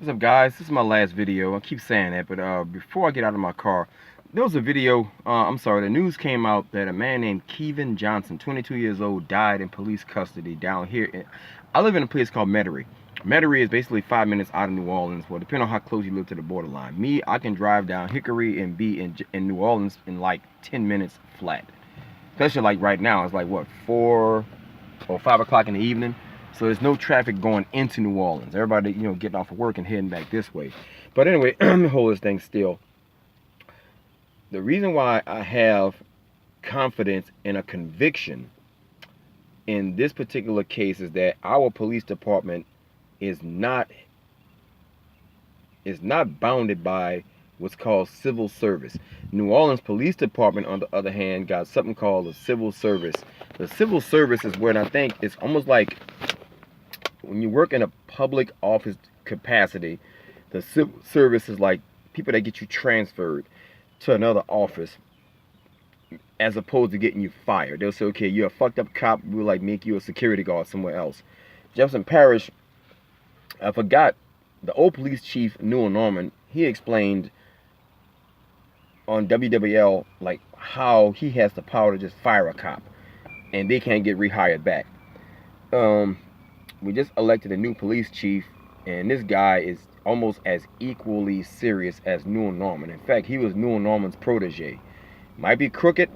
What's up, guys? This is my last video. I keep saying that, but before I get out of my car, there was a video. The news came out that a man named Keevan Johnson, 22 years old, died in police custody down here. I live in a place called Metairie. Metairie is basically 5 minutes out of New Orleans. Well, depending on how close you live to the borderline. Me, I can drive down Hickory and be in New Orleans in like 10 minutes flat. Especially like right now, it's like what, 4 or 5 o'clock in the evening. So there's no traffic going into New Orleans. Everybody, getting off of work and heading back this way. But anyway, let me hold this thing still. The reason why I have confidence in a conviction in this particular case is that our police department is not bounded by what's called civil service. New Orleans Police Department, on the other hand, got something called the civil service. The civil service is where I think it's almost like when you work in a public office capacity, the civil service is like people that get you transferred to another office as opposed to getting you fired. They'll say, okay, you're a fucked up cop, we'll like make you a security guard somewhere else. Jefferson Parish, I forgot, the old police chief, Newell Norman, he explained on WWL like how he has the power to just fire a cop and they can't get rehired back. We just elected a new police chief, and this guy is almost as equally serious as Newell Norman. In fact, he was Newell Norman's protege. Might be crooked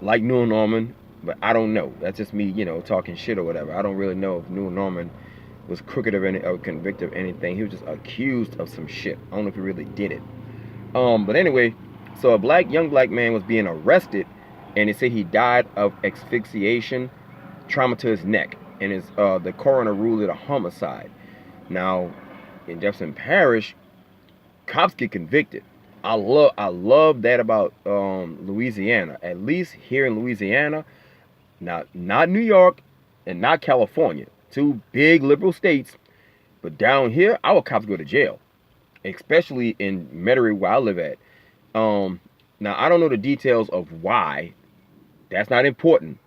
like Newell Norman, but I don't know. That's just me, talking shit or whatever. I don't really know if Newell Norman was crooked or convicted of anything. He was just accused of some shit. I don't know if he really did it. But anyway, so a young black man was being arrested, and they say he died of asphyxiation, trauma to his neck. And the coroner ruled it a homicide. Now, in Jefferson Parish, cops get convicted. I love that about Louisiana. At least here in Louisiana, not New York and not California, two big liberal states, but down here, our cops go to jail, especially in Metairie where I live at. Now I don't know the details of why. That's not important.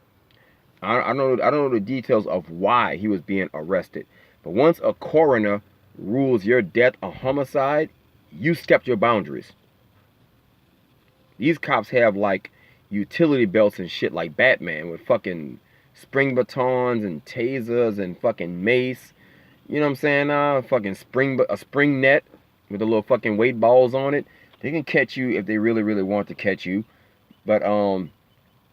I don't know the details of why he was being arrested. But once a coroner rules your death a homicide, you stepped your boundaries. These cops have like utility belts and shit like Batman with fucking spring batons and tasers and fucking mace. You know what I'm saying? Fucking a spring net with the little fucking weight balls on it. They can catch you if they really, really want to catch you. But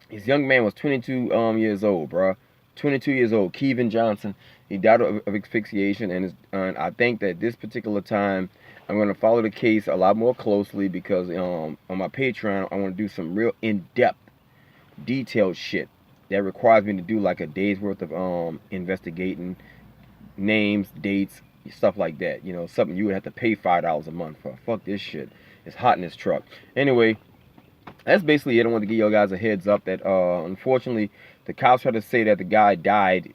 his young man was 22 years old, bro. 22 years old, Keevan Johnson. He died of asphyxiation, and I think that this particular time, I'm going to follow the case a lot more closely because on my Patreon, I want to do some real in-depth, detailed shit that requires me to do like a day's worth of investigating, names, dates, stuff like that. Something you would have to pay $5 a month for. Fuck this shit. It's hot in this truck. Anyway, that's basically it. I want to give you guys a heads up that unfortunately the cops tried to say that the guy died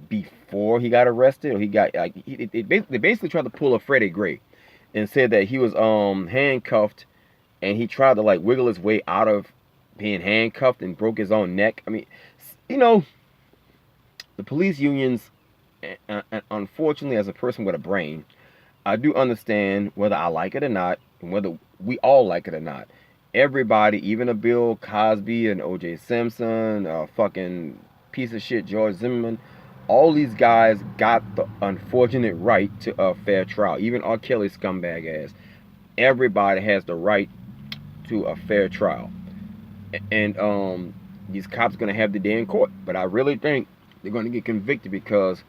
before he got arrested, or he got like they basically tried to pull a Freddie Gray and said that he was handcuffed and he tried to like wiggle his way out of being handcuffed and broke his own neck. I mean, the police unions, and unfortunately, as a person with a brain, I do understand whether I like it or not, and whether we all like it or not. Everybody, even a Bill Cosby and O.J. Simpson, a fucking piece of shit George Zimmerman, all these guys got the unfortunate right to a fair trial. Even R. Kelly scumbag ass. Everybody has the right to a fair trial. And these cops are going to have the day in court. But I really think they're going to get convicted because,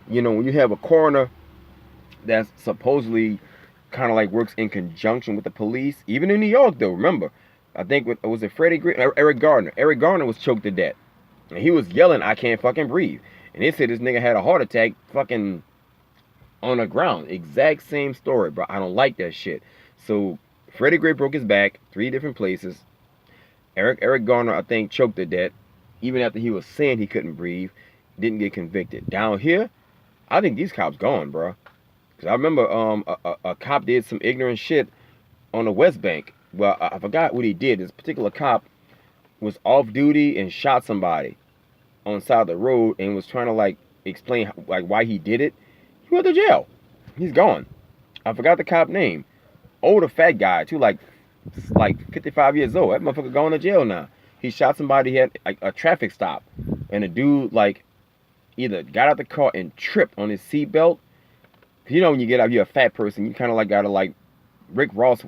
when you have a coroner that's supposedly kind of like works in conjunction with the police, even in New York though, remember, I think was it Freddie Gray? Eric Garner was choked to death, and he was yelling, "I can't fucking breathe," and they said this nigga had a heart attack fucking on the ground. Exact same story, bro. I don't like that shit. So Freddie Gray broke his back 3 different places. Eric Garner, I think, choked to death even after he was saying he couldn't breathe. Didn't get convicted. Down here, I think these cops gone, bro. Because I remember a cop did some ignorant shit on the West Bank. Well, I forgot what he did. This particular cop was off duty and shot somebody on the side of the road and was trying to like explain like why he did it. He went to jail. He's gone. I forgot the cop name. Older fat guy too, like 55 years old. That motherfucker going to jail now. He shot somebody. He had like a traffic stop, and the dude like either got out the car and tripped on his seatbelt. You know when you get out, you're a fat person. You kind of like gotta like Rick Ross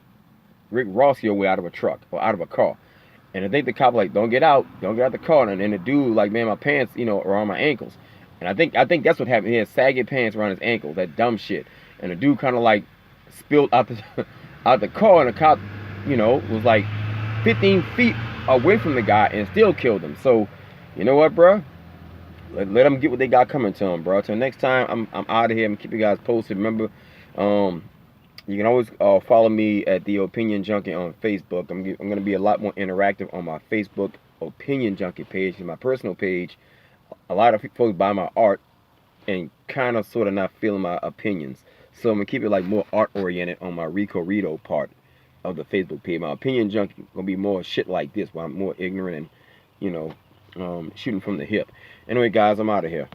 your way out of a truck or out of a car. And I think the cop like, don't get out the car. And the dude like, man, my pants, are on my ankles. And I think that's what happened. He had saggy pants around his ankles, that dumb shit. And the dude kind of like spilled out the out the car, and the cop, was like 15 feet away from the guy and still killed him. So, you know what, bro? Let them get what they got coming to them, bro. Till next time, I'm out of here. I'm gonna keep you guys posted. Remember, you can always follow me at the Opinion Junkie on Facebook. I'm going to be a lot more interactive on my Facebook Opinion Junkie page. And my personal page, a lot of folks buy my art and kind of sort of not feeling my opinions. So I'm going to keep it like more art oriented on my Rico Rito part of the Facebook page. My Opinion Junkie going to be more shit like this, where I'm more ignorant and, shooting from the hip. Anyway, guys, I'm out of here.